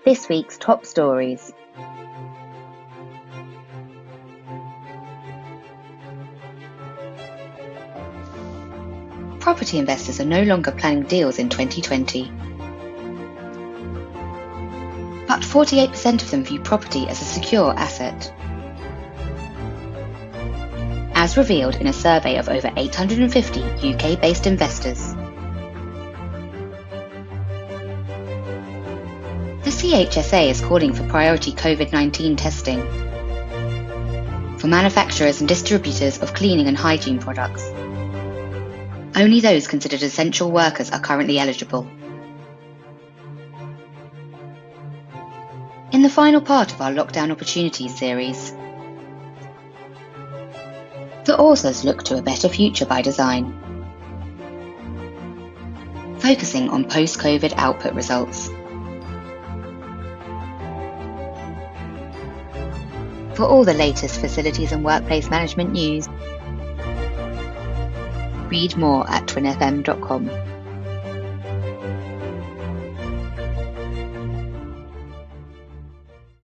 This week's top stories. Property investors are no longer planning deals in 2020. But 48% of them view property as a secure asset. As revealed in a survey of over 850 UK-based investors. The CHSA is calling for priority COVID-19 testing for manufacturers and distributors of cleaning and hygiene products. Only those considered essential workers are currently eligible. In the final part of our Lockdown Opportunities series, the authors look to a better future by design, focusing on post-COVID output results. For all the latest facilities and workplace management news, read more at TWinFM.com.